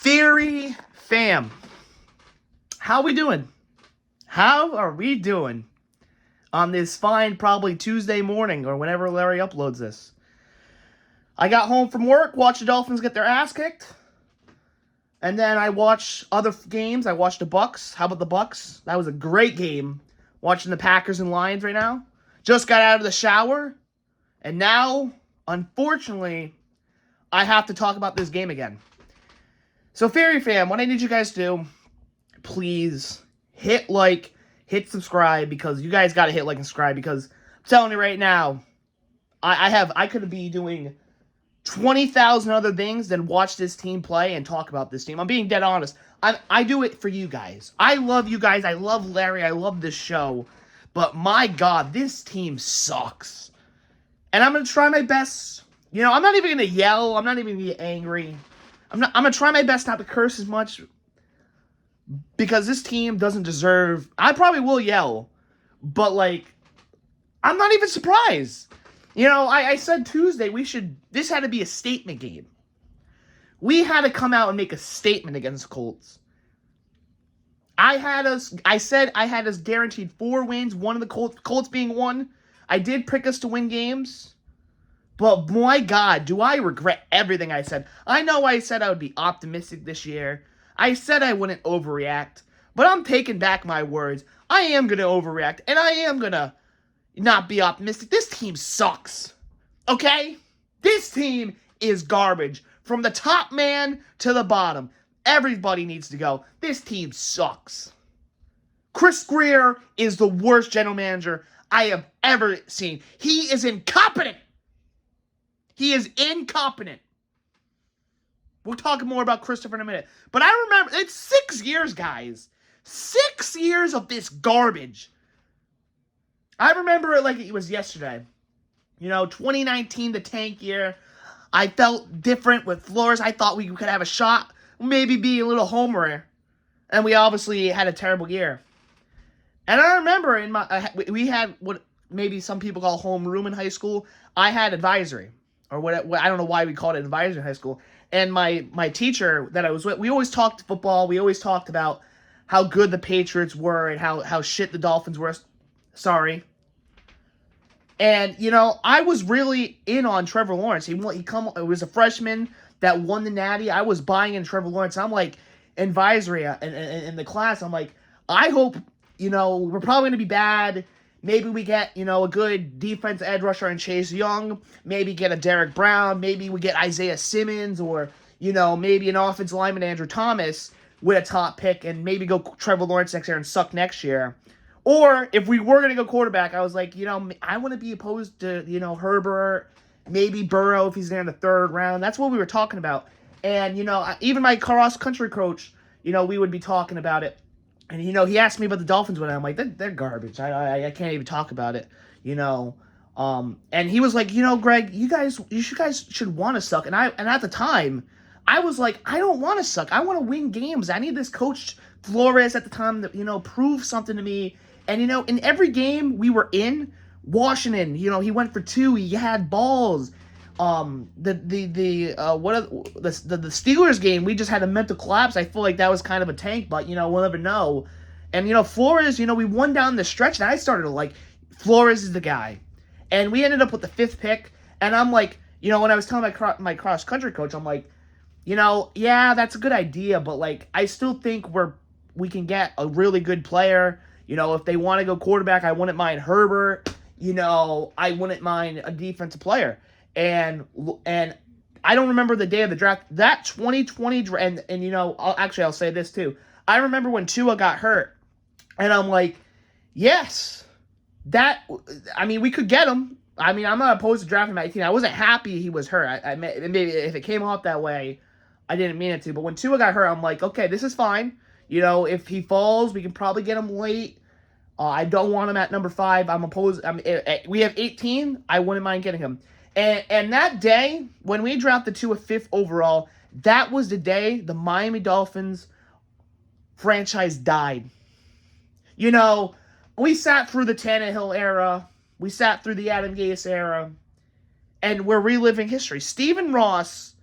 Theory fam, how we doing? How are we doing on this fine, probably Tuesday morning or whenever Larry uploads this? I got home from work, watched the Dolphins get their ass kicked, and then I watched other games. I watched the Bucks. How about the Bucks? That was a great game. Watching the Packers and Lions right now. Just got out of the shower, and now, unfortunately, I have to talk about this game again. So, Fairy Fam, what I need you guys to do, please hit like, hit subscribe, because you guys got to hit like and subscribe, because I'm telling you right now, I could be doing 20,000 other things than watch this team play and talk about this team. I'm being dead honest. I do it for you guys. I love you guys. I love Larry. I love this show. But my God, this team sucks. And I'm going to try my best. You know, I'm not even going to yell. I'm not even going to be angry. I'm going to try my best not to curse as much, because this team doesn't deserve... I probably will yell, but, like, I'm not even surprised. You know, I said Tuesday this had to be a statement game. We had to come out and make a statement against the Colts. I said I had us guaranteed 4 wins, one of the Colts being one. I did pick us to win games. But my God, do I regret everything I said. I know I said I would be optimistic this year. I said I wouldn't overreact. But I'm taking back my words. I am going to overreact. And I am going to not be optimistic. This team sucks. Okay? This team is garbage. From the top man to the bottom. Everybody needs to go. This team sucks. Grier is the worst general manager I have ever seen. He is incompetent. He is incompetent. We'll talk more about Christopher in a minute. But I remember, it's 6 years, guys. 6 years of this garbage. I remember it like it was yesterday. You know, 2019, the tank year. I felt different with Flores. I thought we could have a shot. Maybe be a little homer. And we obviously had a terrible year. And I remember we had what maybe some people call homeroom in high school. I had advisory. Or what I don't know why we called it advisory in high school. And my teacher that I was with, we always talked football. We always talked about how good the Patriots were and how shit the Dolphins were. Sorry. And, you know, I was really in on Trevor Lawrence. It was a freshman that won the Natty. I was buying in Trevor Lawrence. I'm like, advisory in the class. I'm like, I hope, you know, we're probably going to be bad. Maybe we get, you know, a good defense edge rusher in Chase Young. Maybe get a Derek Brown. Maybe we get Isaiah Simmons, or, you know, maybe an offensive lineman, Andrew Thomas, with a top pick, and maybe go Trevor Lawrence next year and suck next year. Or if we were going to go quarterback, I was like, you know, I want to be opposed to, you know, Herbert, maybe Burrow if he's there in the 3rd round. That's what we were talking about. And, you know, even my cross-country coach, you know, we would be talking about it. And, you know, he asked me about the Dolphins when I'm like, they're garbage. I can't even talk about it, you know. And he was like, you know, Greg, you guys should want to suck. And at the time, I was like, I don't want to suck. I want to win games. I need this coach Flores at the time to, you know, prove something to me. And, you know, in every game we were in, Washington, you know, he went for 2. He had balls. The Steelers game, we just had a mental collapse. I feel like that was kind of a tank, but, you know, we'll never know. And, you know, Flores, you know, we won down the stretch, and I started to like, Flores is the guy. And we ended up with the 5th pick, and I'm like, you know, when I was telling my cross-country coach, I'm like, you know, yeah, that's a good idea, but, like, I still think we can get a really good player. You know, if they want to go quarterback, I wouldn't mind Herbert. You know, I wouldn't mind a defensive player. And I don't remember the day of the draft. That 2020 draft, and you know, I'll say this too. I remember when Tua got hurt, and I'm like, yes, we could get him. I mean, I'm not opposed to drafting him at 18. I wasn't happy he was hurt. Maybe if it came off that way, I didn't mean it to. But when Tua got hurt, I'm like, okay, this is fine. You know, if he falls, we can probably get him late. I don't want him at number 5. I'm opposed. We have 18. I wouldn't mind getting him. And that day, when we drafted Tua 5th overall, that was the day the Miami Dolphins franchise died. You know, we sat through the Tannehill era. We sat through the Adam Gase era. And we're reliving history. Stephen Ross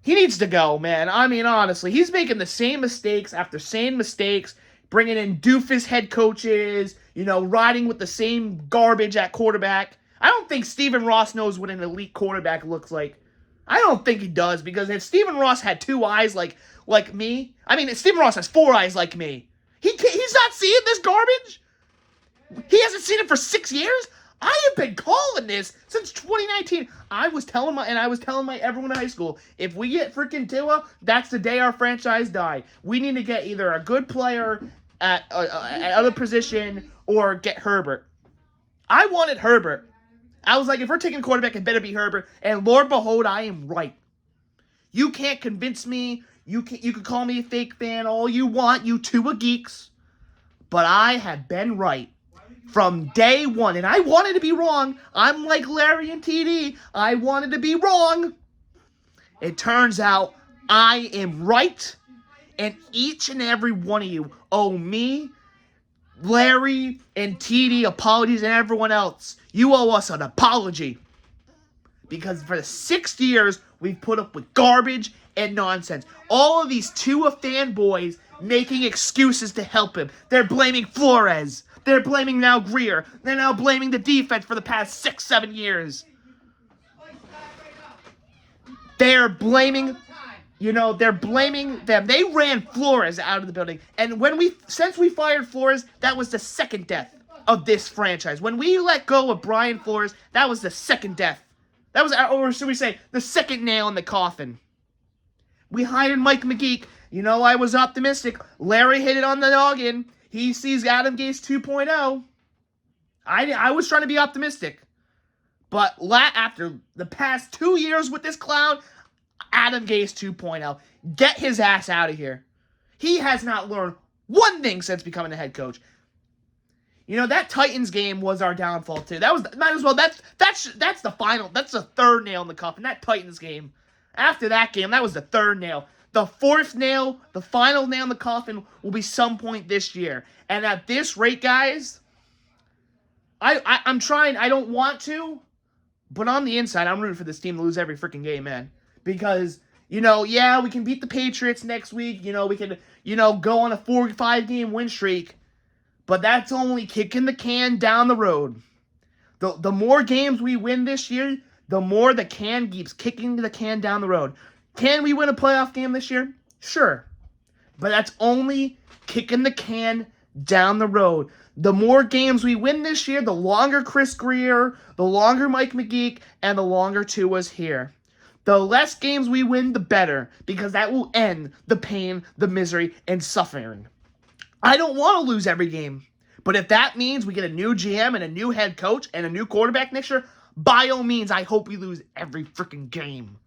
He needs to go, man. I mean, honestly, he's making the same mistakes after same mistakes, bringing in doofus head coaches, riding with the same garbage at quarterback. I don't think Stephen Ross knows what an elite quarterback looks like. I don't think he does, because if Stephen Ross had 2 eyes like me, I mean, Stephen Ross has 4 eyes like me. He's not seeing this garbage. He hasn't seen it for 6 years. I have been calling this since 2019. I was telling everyone in high school, if we get freaking Tua, that's the day our franchise died. We need to get either a good player at other position or get Herbert. I wanted Herbert. I was like, if we're taking a quarterback, it better be Herbert. And Lord behold, I am right. You can't convince me. You can call me a fake fan all you want, you Tua geeks. But I have been right from day one. And I wanted to be wrong. I'm like Larry and TD. I wanted to be wrong. It turns out I am right. And each and every one of you owe me, Larry, and TD apologies, and everyone else. You owe us an apology. Because for the 6 years, we've put up with garbage and nonsense. All of these Tua fanboys making excuses to help him. They're blaming Flores. They're blaming now Grier. They're now blaming the defense for the past 6-7 years. They're blaming them. They ran Flores out of the building. And since we fired Flores, that was the second death of this franchise. When we let go of Brian Flores, that was the second death. That was, or should we say, the second nail in the coffin. We hired Mike McGeek. I was optimistic. Larry hit it on the noggin. He sees Adam Gase 2.0. I was trying to be optimistic. But after the past 2 years with this clown, Adam Gase 2.0. Get his ass out of here. He has not learned one thing since becoming a head coach. That Titans game was our downfall too. That's the final. That's the third nail in the coffin. That Titans game. After that game, that was the third nail. The fourth nail, the final nail in the coffin, will be some point this year. And at this rate, guys, I'm trying. I don't want to, but on the inside, I'm rooting for this team to lose every freaking game, man. Because, we can beat the Patriots next week. We can, go on a 4-5 game win streak. But that's only kicking the can down the road. The more games we win this year, the more the can keeps kicking the can down the road. Can we win a playoff game this year? Sure. But that's only kicking the can down the road. The more games we win this year, the longer Chris Grier, the longer Mike McGeek, and the longer Tua's here. The less games we win, the better, because that will end the pain, the misery, and suffering. I don't want to lose every game, but if that means we get a new GM and a new head coach and a new quarterback next year, by all means, I hope we lose every freaking game.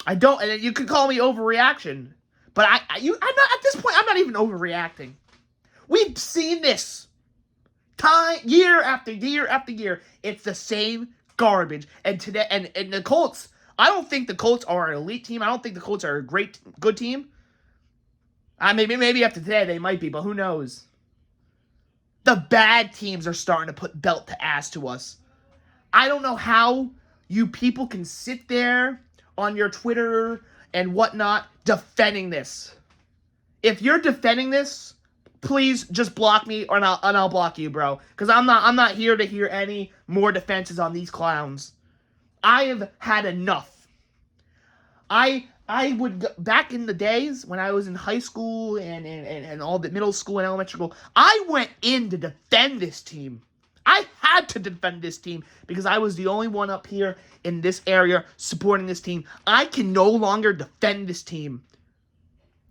I don't, and you could call me overreaction, but I'm not, at this point, I'm not even overreacting. We've seen this year after year after year. It's the same garbage. And today, and the Colts, I don't think the Colts are an elite team. I don't think the Colts are a good team. Maybe after today they might be, but who knows? The bad teams are starting to put belt to ass to us. I don't know how you people can sit there on your Twitter and whatnot defending this. If you're defending this, please just block me, and I'll block you, bro. Because I'm not here to hear any more defenses on these clowns. I have had enough. I would, back in the days when I was in high school and all the middle school and elementary school, I went in to defend this team. I had to defend this team because I was the only one up here in this area supporting this team. I can no longer defend this team.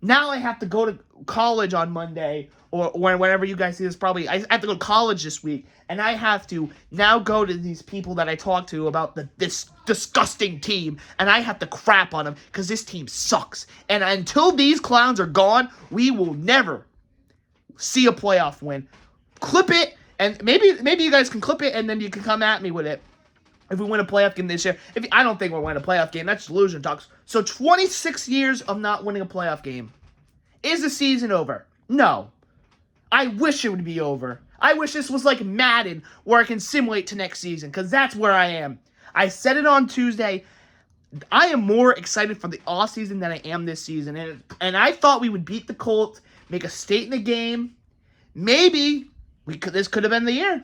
Now I have to go to college on Monday, or whenever you guys see this, probably. I have to go to college this week, and I have to now go to these people that I talk to about this disgusting team, and I have to crap on them because this team sucks. And until these clowns are gone, we will never see a playoff win. Clip it, and maybe you guys can clip it, and then you can come at me with it. If we win a playoff game this year. I don't think we'll win a playoff game. That's delusion talks. So 26 years of not winning a playoff game. Is the season over? No. I wish it would be over. I wish this was like Madden, where I can simulate to next season, because that's where I am. I said it on Tuesday. I am more excited for the offseason than I am this season. And I thought we would beat the Colts, make a state in the game. Maybe this could have been the year.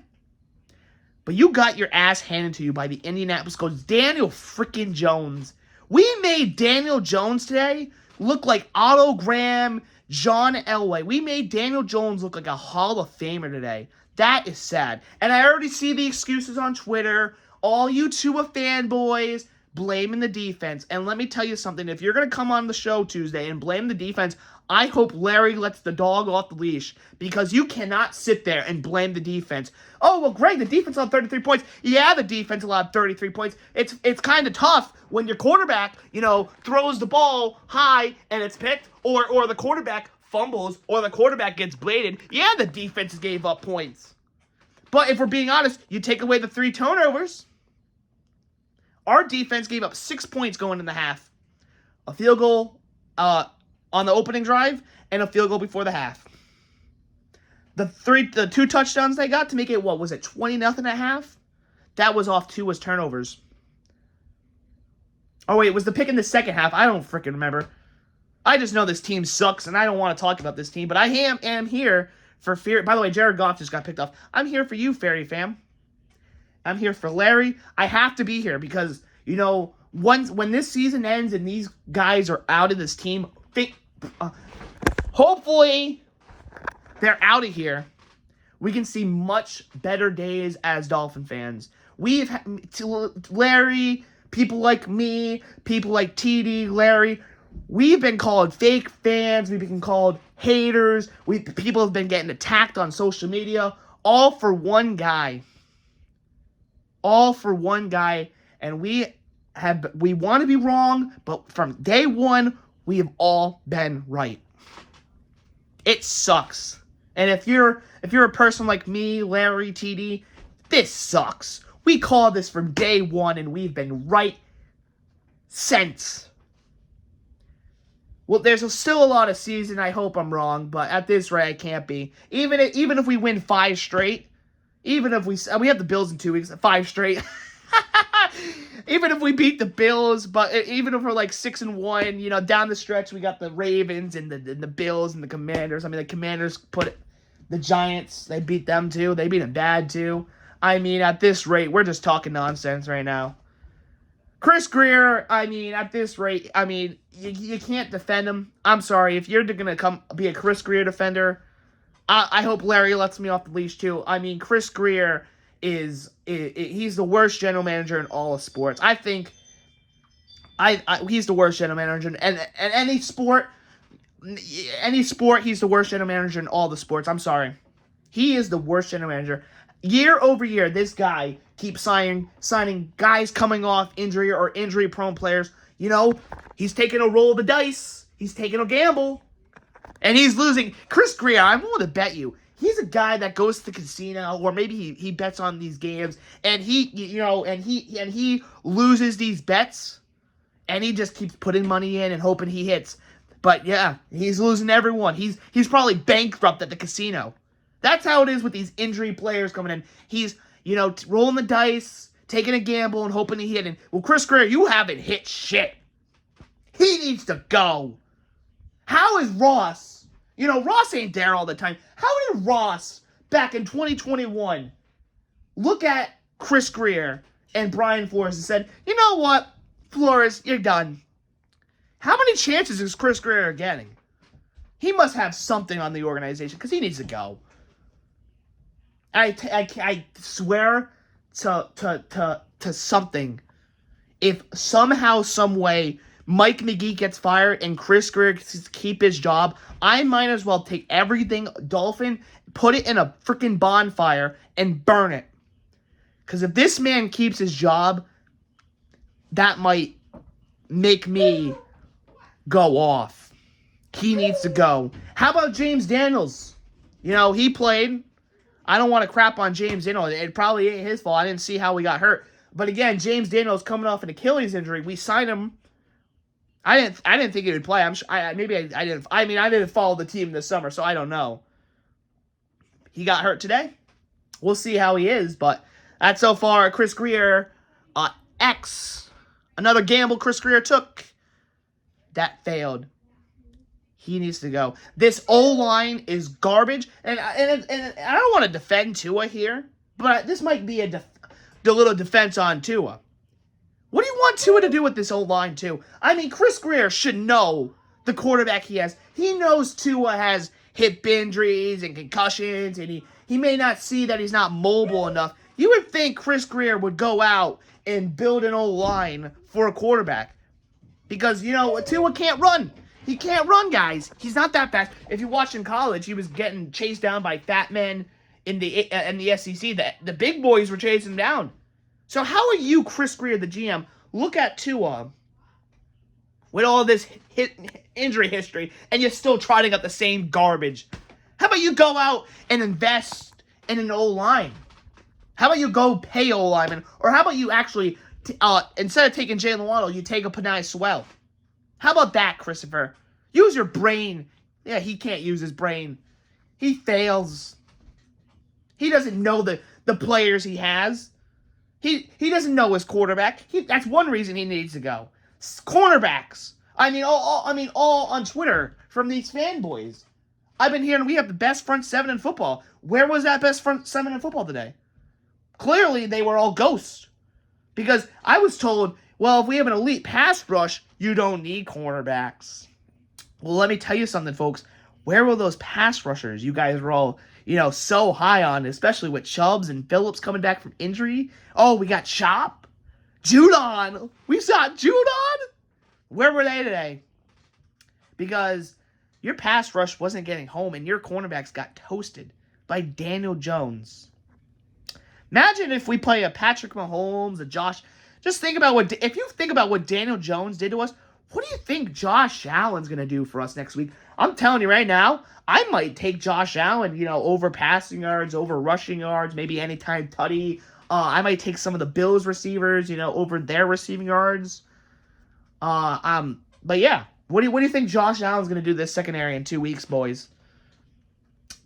But you got your ass handed to you by the Indianapolis Colts. Daniel freaking Jones. We made Daniel Jones today look like Otto Graham, John Elway. We made Daniel Jones look like a Hall of Famer today. That is sad. And I already see the excuses on Twitter. All you Tua fanboys blaming the defense. And let me tell you something. If you're going to come on the show Tuesday and blame the defense, I hope Larry lets the dog off the leash, because you cannot sit there and blame the defense. Oh, well, Greg, the defense allowed 33 points. Yeah, the defense allowed 33 points. It's kind of tough when your quarterback, throws the ball high and it's picked, or the quarterback fumbles, or the quarterback gets bladed. Yeah, the defense gave up points. But if we're being honest, you take away the 3 turnovers. Our defense gave up 6 points going in the half. A field goal on the opening drive, and a field goal before the half. The 2 touchdowns they got to make it, 20-0 at half? That was off Tua's turnovers. Oh, wait, it was the pick in the second half. I don't freaking remember. I just know this team sucks, and I don't want to talk about this team, but I am here for Fear. By the way, Jared Goff just got picked off. I'm here for you, Fairy Fam. I'm here for Larry. I have to be here because, when this season ends and these guys are out of this team, hopefully they're out of here. We can see much better days as Dolphin fans. We've had Larry, people like me, people like TD, Larry. We've been called fake fans. We've been called haters. People have been getting attacked on social media, all for one guy. All for one guy, and we want to be wrong, but from day one, we have all been right. It sucks. And if you're a person like me, Larry, TD, this sucks. We called this from day one, and we've been right since. Well, there's still a lot of season. I hope I'm wrong, but at this rate, I can't be. Even if we win 5 straight, even if we have the Bills in 2 weeks, 5 straight. Even if we beat the Bills, but even if we're like 6-1, down the stretch, we got the Ravens and the Bills and the Commanders. I mean, the Commanders put the Giants. They beat them too. They beat them bad too. I mean, at this rate, we're just talking nonsense right now. Chris Grier, at this rate, you can't defend him. I'm sorry. If you're going to come be a Chris Grier defender, I hope Larry lets me off the leash too. Chris Grier he's the worst general manager in all of sports. I think he's the worst general manager in any sport. Any sport, he's the worst general manager in all the sports. I'm sorry. He is the worst general manager. Year over year, this guy keeps signing guys coming off injury or injury-prone players. He's taking a roll of the dice. He's taking a gamble. And he's losing. Chris Grier, I'm willing to bet you, he's a guy that goes to the casino, or maybe he bets on these games, and he loses these bets, and he just keeps putting money in and hoping he hits. But yeah, he's losing everyone. He's probably bankrupt at the casino. That's how it is with these injury players coming in. He's rolling the dice, taking a gamble, and hoping he hit. And well, Chris Grier, you haven't hit shit. He needs to go. How is Ross? Ross ain't there all the time. How did Ross, back in 2021, look at Chris Grier and Brian Flores and said, you know what, Flores, you're done. How many chances is Chris Grier getting? He must have something on the organization because he needs to go. I swear to something. If somehow, some way, Mike McGee gets fired and Chris Grier gets to keep his job, I might as well take everything Dolphin, put it in a freaking bonfire, and burn it. Because if this man keeps his job, that might make me go off. He needs to go. How about James Daniels? He played. I don't want to crap on James Daniels. It probably ain't his fault. I didn't see how he got hurt. But again, James Daniels coming off an Achilles injury. We signed him. I didn't think he would play. I didn't follow the team this summer, so I don't know. He got hurt today. We'll see how he is, but that's so far Chris Grier, Another gamble Chris Grier took. That failed. He needs to go. This O-line is garbage. And I don't want to defend Tua here, but this might be a little defense on Tua. What do you want Tua to do with this O-line, too? I mean, Chris Grier should know the quarterback he has. He knows Tua has hip injuries and concussions, and he may not see that he's not mobile enough. You would think Chris Grier would go out and build an O-line for a quarterback. Because, Tua can't run. He can't run, guys. He's not that fast. If you watch in college, he was getting chased down by fat men in the SEC. The big boys were chasing him down. So how are you, Chris Grier, the GM, look at Tua with all this injury history, and you're still trotting up the same garbage? How about you go out and invest in an O-line? How about you go pay O-lineman? Or how about you actually, instead of taking Jalen Waddle, you take a Penei Sewell? How about that, Christopher? Use your brain. Yeah, he can't use his brain. He fails. He doesn't know the players he has. He doesn't know his quarterback. That's one reason he needs to go. Cornerbacks. All on Twitter from these fanboys. I've been hearing we have the best front seven in football. Where was that best front seven in football today? Clearly, they were all ghosts. Because I was told, well, if we have an elite pass rush, you don't need cornerbacks. Well, let me tell you something, folks. Where were those pass rushers you guys were all, so high on, especially with Chubbs and Phillips coming back from injury? Oh, we got Chop. Judon. We saw Judon. Where were they today? Because your pass rush wasn't getting home, and your cornerbacks got toasted by Daniel Jones. Imagine if we play a Patrick Mahomes, a Josh. Just think about if you think about what Daniel Jones did to us, what do you think Josh Allen's going to do for us next week? I'm telling you right now, I might take Josh Allen, over passing yards, over rushing yards, maybe anytime tutty. I might take some of the Bills receivers, over their receiving yards. But yeah, what do you think Josh Allen's going to do this secondary in 2 weeks, boys?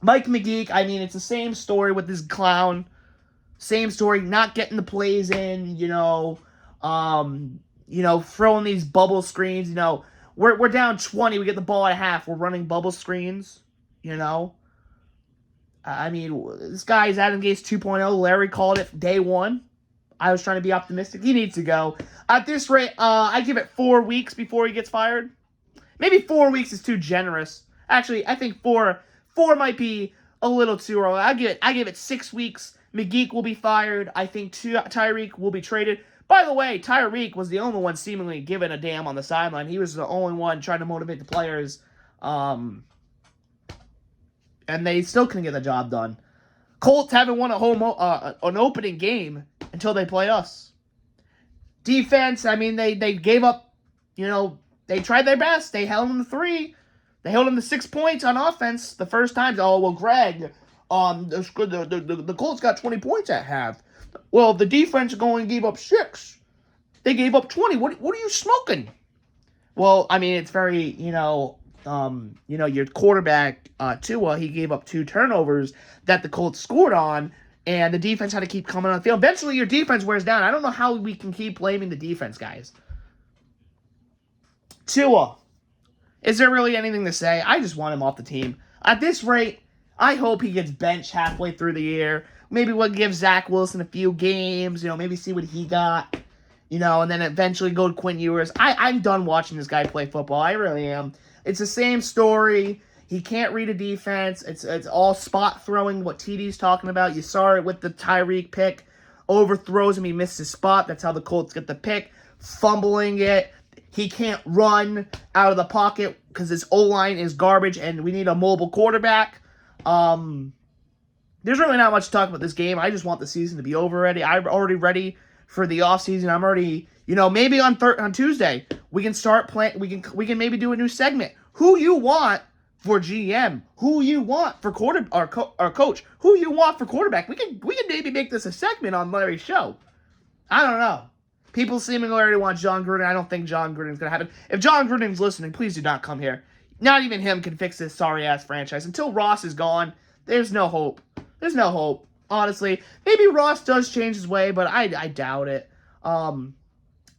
Mike McGeek, it's the same story with this clown. Same story, not getting the plays in, throwing these bubble screens, we're down 20, we get the ball at half, we're running bubble screens, this guy's Adam Gase 2.0, Larry called it day one. I was trying to be optimistic. He needs to go. At this rate, I give it 4 weeks before he gets fired. Maybe 4 weeks is too generous. Actually, I think four might be a little too early. I give it 6 weeks. McGeek will be fired. I think Tyreek will be traded. By the way, Tyreek was the only one seemingly giving a damn on the sideline. He was the only one trying to motivate the players. And they still couldn't get the job done. Colts haven't won an opening game until they play us. Defense, they gave up, they tried their best. They held them to 3. They held them to 6 points on offense the first time. Oh, well, Greg, the Colts got 20 points at half. Well, the defense going gave up 6. They gave up 20. What are you smoking? Well, it's very, your quarterback, Tua, he gave up 2 turnovers that the Colts scored on, and the defense had to keep coming on the field. Eventually, your defense wears down. I don't know how we can keep blaming the defense, guys. Tua, is there really anything to say? I just want him off the team. At this rate, I hope he gets benched halfway through the year. Maybe we'll give Zach Wilson a few games, maybe see what he got, and then eventually go to Quinn Ewers. I'm done watching this guy play football. I really am. It's the same story. He can't read a defense. It's all spot throwing, what TD's talking about. You saw it with the Tyreek pick. Overthrows him. He missed his spot. That's how the Colts get the pick. Fumbling it. He can't run out of the pocket because his O-line is garbage, and we need a mobile quarterback. There's really not much to talk about this game. I just want the season to be over already. I'm already ready for the offseason. I'm already, maybe on Tuesday we can start playing. We can maybe do a new segment. Who you want for GM? Who you want for coach? Who you want for quarterback? We can maybe make this a segment on Larry's show. I don't know. People seemingly already want John Gruden. I don't think John Gruden's gonna happen. If John Gruden's listening, please do not come here. Not even him can fix this sorry-ass franchise. Until Ross is gone, there's no hope. There's no hope, honestly. Maybe Ross does change his way, but I doubt it.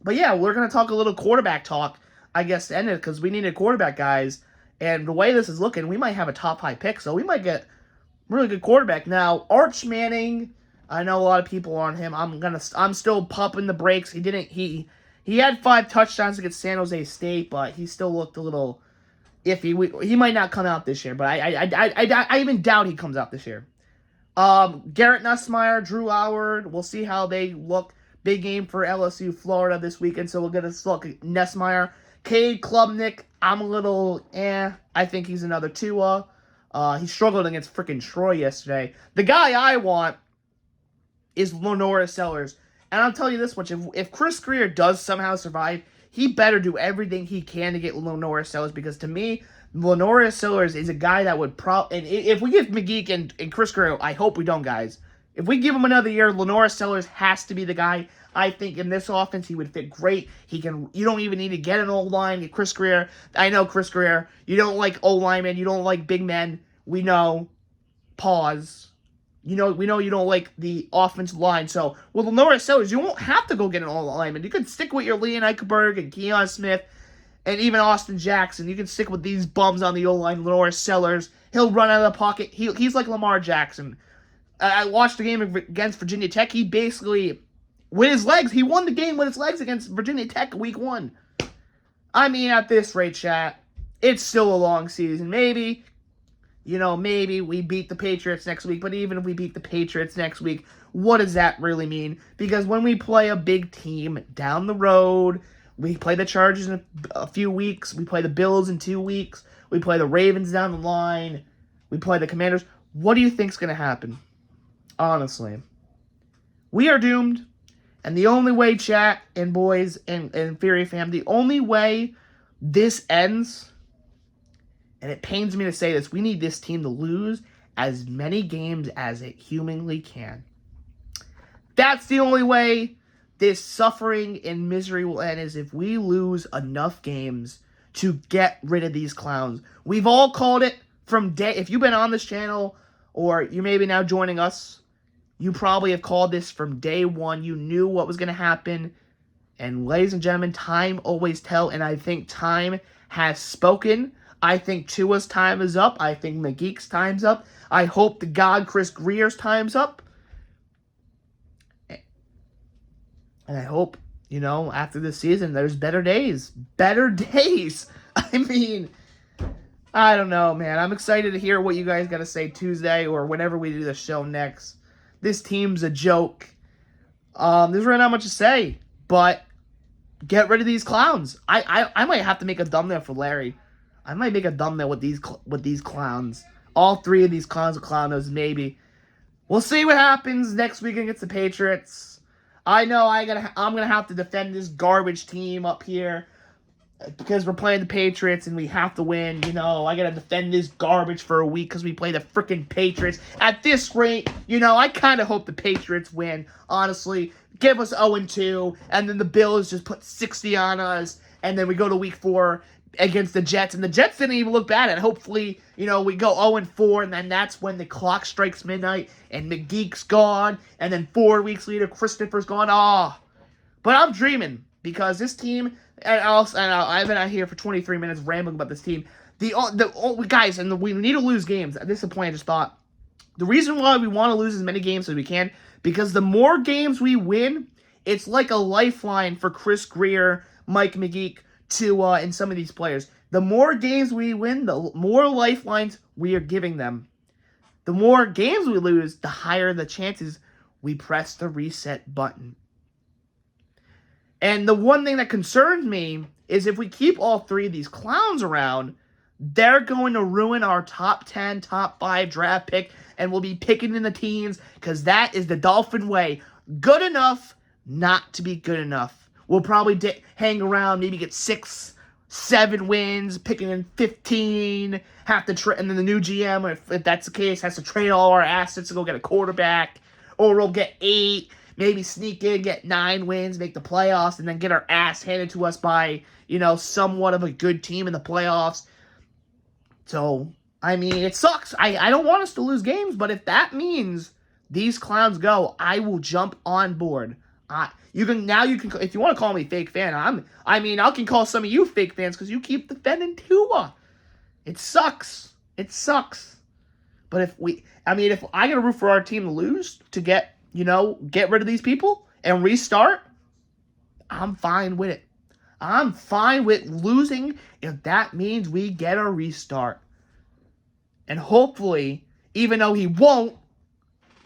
But yeah, we're going to talk a little quarterback talk, I guess, to end it, because we need a quarterback, guys. And the way this is looking, we might have a top 5 pick, so we might get really good quarterback. Now, Arch Manning, I know a lot of people are on him. I'm still pumping the brakes. He had 5 touchdowns against San Jose State, but he still looked a little iffy. He might not come out this year, but I even doubt he comes out this year. Garrett Nussmeier, Drew Howard, we'll see how they look. Big game for LSU Florida this weekend, so we'll get a look at Nussmeier. Cade Klubnik, I'm a little I think he's another Tua. He struggled against freaking Troy yesterday. The guy I want is Lenora Sellers. And I'll tell you this much, if Chris Grier does somehow survive, he better do everything he can to get Lenora Sellers, because to me, Lenora Sellers is a guy that would and if we give McGeek and Chris Grier, I hope we don't, guys. If we give him another year, Lenora Sellers has to be the guy. I think in this offense he would fit great. You don't even need to get an O-line. Chris Grier, I know Chris Grier, you don't like O-linemen, you don't like big men. We know. Pause. We know you don't like the offensive line. So with Lenora Sellers, you won't have to go get an O-lineman. You could stick with your Leon Eichenberg and Keon Smith and even Austin Jackson. You can stick with these bums on the O-line. Lenora Sellers, he'll run out of the pocket. He's like Lamar Jackson. I watched the game against Virginia Tech. He basically, with his legs, he won the game with his legs against Virginia Tech week 1. I mean, at this rate, chat, it's still a long season. Maybe we beat the Patriots next week. But even if we beat the Patriots next week, what does that really mean? Because when we play a big team down the road, we play the Chargers in a few weeks. We play the Bills in 2 weeks. We play the Ravens down the line. We play the Commanders. What do you think's going to happen? Honestly, we are doomed, and the only way, chat and boys and Fury fam, the only way this ends, and it pains me to say this, we need this team to lose as many games as it humanly can. That's the only way this suffering and misery will end, is if we lose enough games to get rid of these clowns. We've all called it from day, if you've been on this channel, or you may be now joining us, you probably have called this from day one. You knew what was going to happen. And ladies and gentlemen, time always tells. And I think time has spoken. I think Tua's time is up. I think McGeek's time's up. I hope to God Chris Grier's time's up. And I hope, after this season, there's better days. Better days. I mean, I don't know, man. I'm excited to hear what you guys got to say Tuesday or whenever we do the show next. This team's a joke. There's really not much to say, but get rid of these clowns. I might have to make a thumbnail for Larry. I might make a thumbnail with these clowns. All 3 of these clowns are clownos, maybe. We'll see what happens next week against the Patriots. I know I'm gonna have to defend this garbage team up here, because we're playing the Patriots and we have to win. I gotta defend this garbage for a week because we play the freaking Patriots. At this rate, I kind of hope the Patriots win, honestly. Give us 0-2, and then the Bills just put 60 on us, and then we go to week 4 against the Jets, and the Jets didn't even look bad, and hopefully, we go 0-4, and then that's when the clock strikes midnight, and McGeek's gone, and then 4 weeks later, Christopher's gone. But I'm dreaming, because this team, I've been out here for 23 minutes rambling about this team. Guys, we need to lose games. This is a point I just thought. The reason why we want to lose as many games as we can, because the more games we win, it's like a lifeline for Chris Grier, Mike McGeek, Tua, and some of these players. The more games we win, the more lifelines we are giving them. The more games we lose, the higher the chances we press the reset button. And the one thing that concerns me is if we keep all 3 of these clowns around, they're going to ruin our top 10, top 5 draft pick, and we'll be picking in the teens, because that is the Dolphin way. Good enough not to be good enough. We'll probably hang around, maybe get 6, 7 wins, picking in 15, and then the new GM, if that's the case, has to trade all our assets to go get a quarterback, or we'll get 8, maybe sneak in, get 9 wins, make the playoffs, and then get our ass handed to us by, somewhat of a good team in the playoffs. So, I mean, it sucks. I don't want us to lose games, but if that means these clowns go, I will jump on board. You can if you want to call me fake fan, I can call some of you fake fans because you keep defending Tua. It sucks. It sucks. But if I gotta root for our team to lose to get rid of these people and restart, I'm fine with it. I'm fine with losing if that means we get a restart. And hopefully, even though he won't,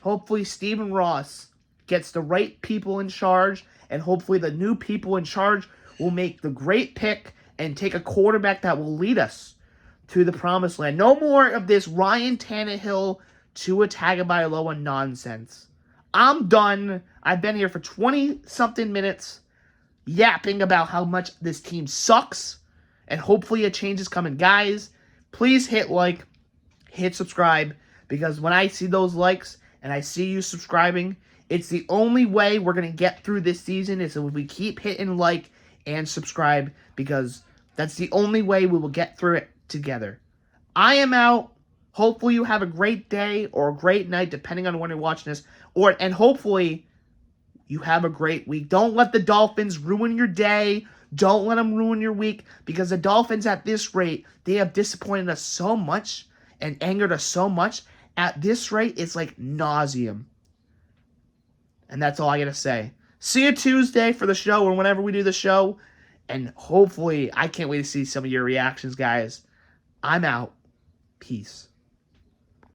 hopefully Stephen Ross gets the right people in charge, and hopefully the new people in charge will make the great pick and take a quarterback that will lead us to the promised land. No more of this Ryan Tannehill Tua Tagovailoa nonsense. I'm done. I've been here for 20-something minutes yapping about how much this team sucks, and hopefully a change is coming. Guys, please hit like, hit subscribe, because when I see those likes and I see you subscribing, it's the only way we're going to get through this season is if we keep hitting like and subscribe, because that's the only way we will get through it together. I am out. Hopefully you have a great day or a great night, depending on when you're watching this. And hopefully you have a great week. Don't let the Dolphins ruin your day. Don't let them ruin your week, because the Dolphins at this rate, they have disappointed us so much and angered us so much. At this rate, it's like nauseum. And that's all I got to say. See you Tuesday for the show or whenever we do the show. And hopefully, I can't wait to see some of your reactions, guys. I'm out. Peace.